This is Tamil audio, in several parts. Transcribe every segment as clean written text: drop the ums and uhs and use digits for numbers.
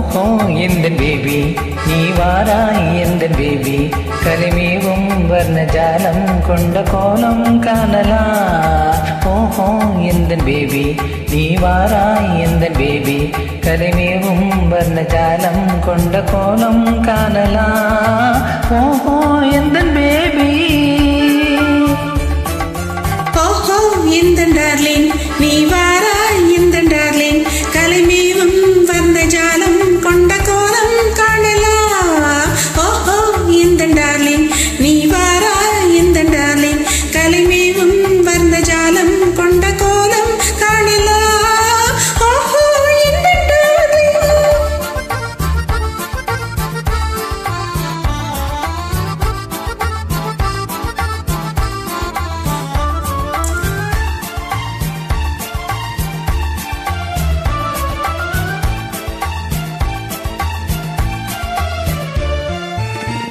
ஓஹோ எந்த பேபி நீ வாராய் எந்த பேபி கலிமேவும் வர்ணஜாலம் கொண்ட கோலம் காணலாம். ஓஹோ எந்த பேபி நீ வாராய் எந்த பேபி கலிமேவும் வர்ணஜாலம் கொண்ட கோலம் காணலாம். ஓஹோ எந்த பேபி ஓஹோ எந்த டார்லிங் நீ வாராய் எந்த டார்லிங் கலைமேவும் வந்த ஜாலம் கொண்ட கோலம் காணலாம். ஓஹோ எந்த டார்லிங் நீ வாராய் எந்த டார்லிங் கலைமேவும் வந்த ஜாலம் கொண்ட கோலம் காணலாம். ஓஹோ எந்த டார்லிங்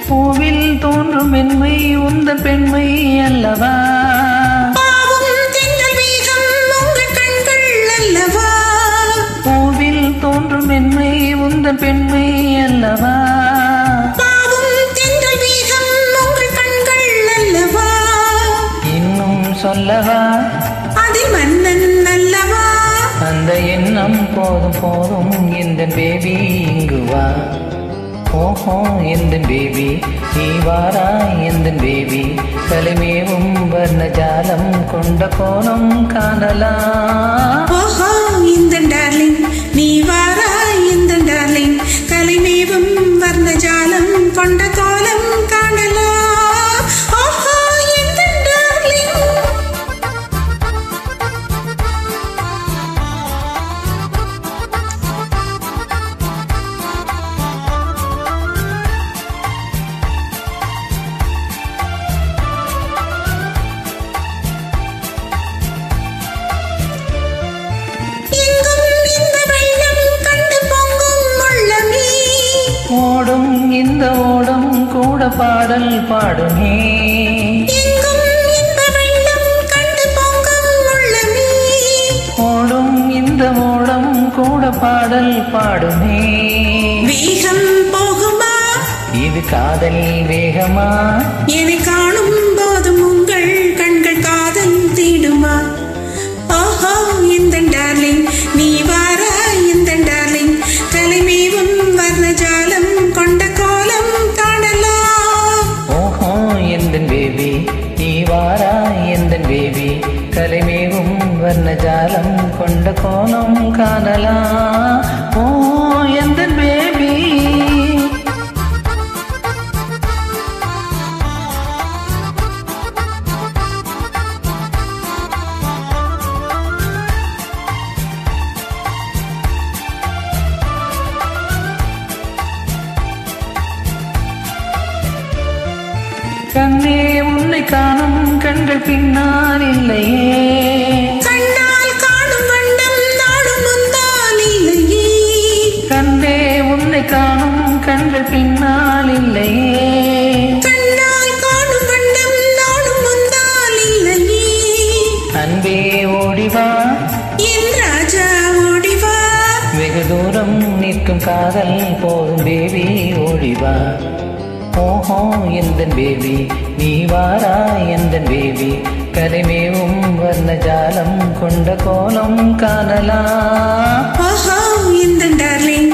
பூவில் தோன்றும் மென்மை உந்தன் பெண்மை அல்லவா. பாவம் தென்றல் வேகம் உங்கள் கண்கள் அல்லவா. பூவில் தோன்றும் மென்மை உந்தன் பெண்மை அல்லவா. பாவம் தென்றல் வேகம் உங்கள் கண்கள் அல்லவா. இன்னும் சொல்லவா அதில் மன்னன் அல்லவா. அந்த எண்ணம் போதும் போதும் இந்த பேபி இங்கு வா. ஓஹோ எந்த பேபி நீ வாராய் எந்த பேபி கலிமேவும் வர்ணஜாலம் கொண்ட கோலம் காணலாம். ஓஹோ இந்த டார்லிங் நீ வாராய் இந்த டார்லிங் கலைமேவும் வர்ண ஜாலம் கொண்ட கோலம் காணலாம். ஓஹோ இந்த டார்லிங் ஓடும் இந்த ஓடம் கூட பாடல் பாடுமே. ஓடும் இந்த ஓடம் கூட பாடல் பாடுமே. வேகம் போகுமா இது காதல் வேகமா என்னை காணும் போதும் உங்கள் கண்கள் காதல் தேடுமா. ஓஹோ இந்த டார்லிங் நீ வாராய் இந்த டார்லிங் கலைமேவும் வர்ண ஜாலம் கொண்ட கோலம் காணலாம். ஓஹோ எந்த பேபி நீ வாராய் எந்த பேபி கலைமேவும் வர்ணஜாலம் கொண்ட கோலம் காணலாம். ஓ எந்த பேபி கண்ணே உன்னை காணும் கண்கள் பின்னால் இல்லையே. கண்ணால் காணும் வண்ணம் நாடும் முன்னால் இல்லையே. கண்ணே உன்னை காணும் கண்கள் பின்னால் இல்லையே. கண்ணால் காணும் வண்ணம் நாடும் முன்னால் இல்லையே. அன்பே ஓடிவா என் ராஜா ஓடிவா. வெகு தூரம் நிற்கும் காதல் போதும் பேபி ஓடிவா. ஓஹோ எந்த பேபி நீ வாராய் எந்த பேபி கலிமேவும் வர்ணஜாலம் கொண்ட கோலம் காணலாம். ஓஹோ இந்த டார்லிங்